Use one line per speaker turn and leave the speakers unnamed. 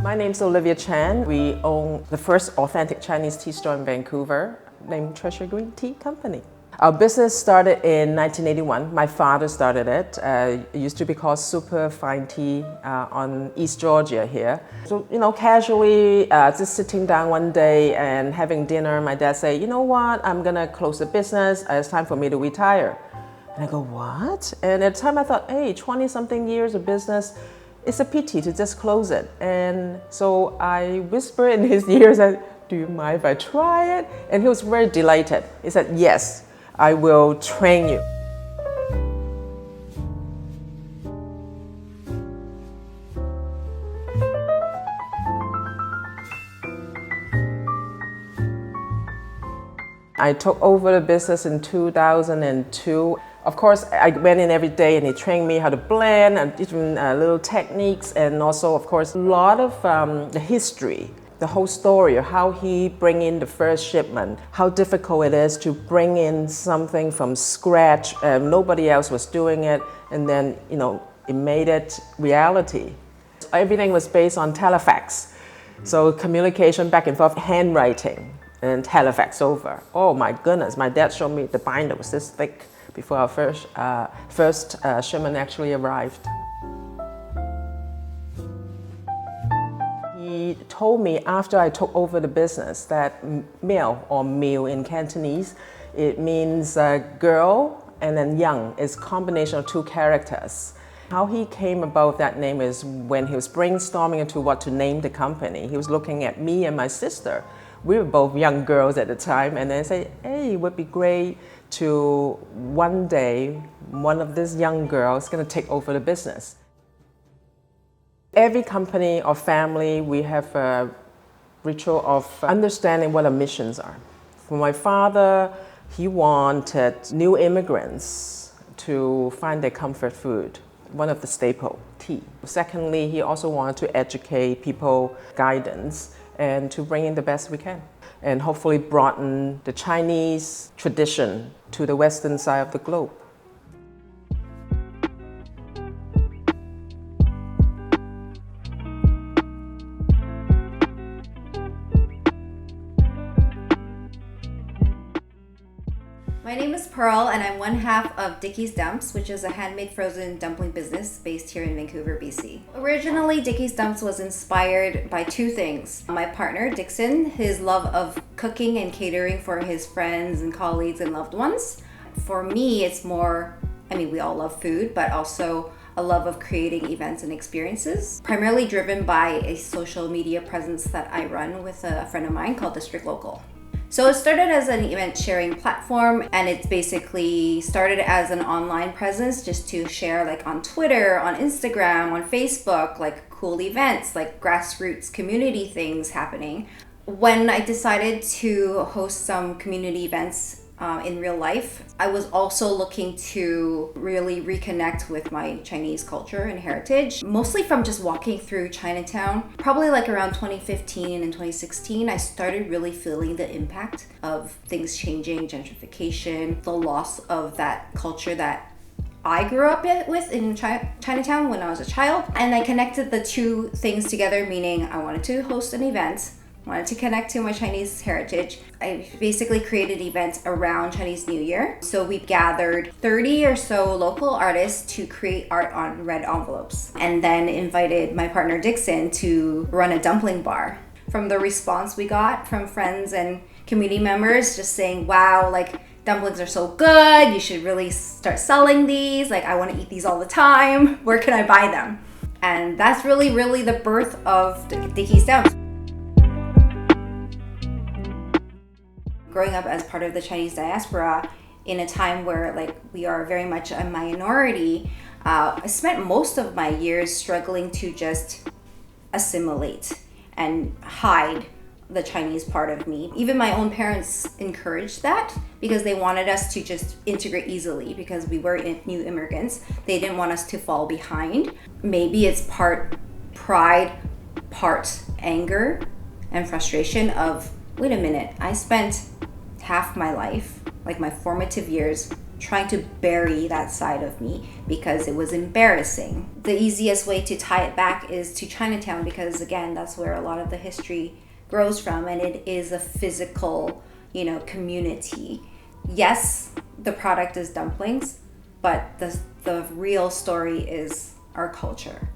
My name's Olivia Chan. We own the first authentic Chinese tea store in Vancouver named Treasure Green Tea Company. Our business started in 1981. My father started it. It used to be called Super Fine Tea on East Georgia here. So, casually just sitting down one day and having dinner, my dad said, you know what, I'm gonna close the business. It's time for me to retire. And I go, what? And at the time I thought, hey, 20-something years of business, it's a pity to just close it. And so I whispered in his ears, do you mind if I try it? And he was very delighted. He said, yes, I will train you. I took over the business in 2002. Of course, I went in every day and he trained me how to blend and different little techniques, and also, of course, a lot of the history, the whole story of how he bring in the first shipment, how difficult it is to bring in something from scratch. Nobody else was doing it, and then, it made it reality. Everything was based on telefax. So communication back and forth, handwriting, and telefax over. Oh my goodness, my dad showed me the binder was this thick before our first shipment actually arrived. He told me after I took over the business that male or meal in Cantonese, it means girl and then young. It's a combination of two characters. How he came about that name is when he was brainstorming into what to name the company. He was looking at me and my sister. We were both young girls at the time, and they say, hey, it would be great to one day, one of these young girls is going to take over the business. Every company or family, we have a ritual of understanding what our missions are. For my father, he wanted new immigrants to find their comfort food, one of the staple, tea. Secondly, he also wanted to educate people, guidance, and to bring in the best we can, and hopefully broaden the Chinese tradition to the western side of the globe.
My name is Pearl, and I'm one half of Dicky's Dumps, which is a handmade frozen dumpling business based here in Vancouver, BC. Originally, Dicky's Dumps was inspired by two things. My partner, Dixon, his love of cooking and catering for his friends and colleagues and loved ones. For me, it's more, we all love food, but also a love of creating events and experiences, primarily driven by a social media presence that I run with a friend of mine called District Local. So it started as an event sharing platform, and it basically started as an online presence just to share on Twitter, on Instagram, on Facebook, cool events, grassroots community things happening. When I decided to host some community events in real life, I was also looking to really reconnect with my Chinese culture and heritage, mostly from just walking through Chinatown. Probably around 2015 and 2016, I started really feeling the impact of things changing, gentrification, the loss of that culture that I grew up with in Chinatown when I was a child. And I connected the two things together, meaning I wanted to host an event, wanted to connect to my Chinese heritage. I basically created events around Chinese New Year. So we gathered 30 or so local artists to create art on red envelopes, and then invited my partner Dixon to run a dumpling bar. From the response we got from friends and community members just saying, wow, dumplings are so good, you should really start selling these. I want to eat these all the time. Where can I buy them? And that's really the birth of Dicky's Dumps. Growing up as part of the Chinese diaspora in a time where we are very much a minority, I spent most of my years struggling to just assimilate and hide the Chinese part of me. Even my own parents encouraged that because they wanted us to just integrate easily because we were new immigrants. They didn't want us to fall behind. Maybe it's part pride, part anger and frustration of, wait a minute, I spent half my life, my formative years, trying to bury that side of me because it was embarrassing. The easiest way to tie it back is to Chinatown because, again, that's where a lot of the history grows from, and it is a physical, community. Yes, the product is dumplings, but the real story is our culture.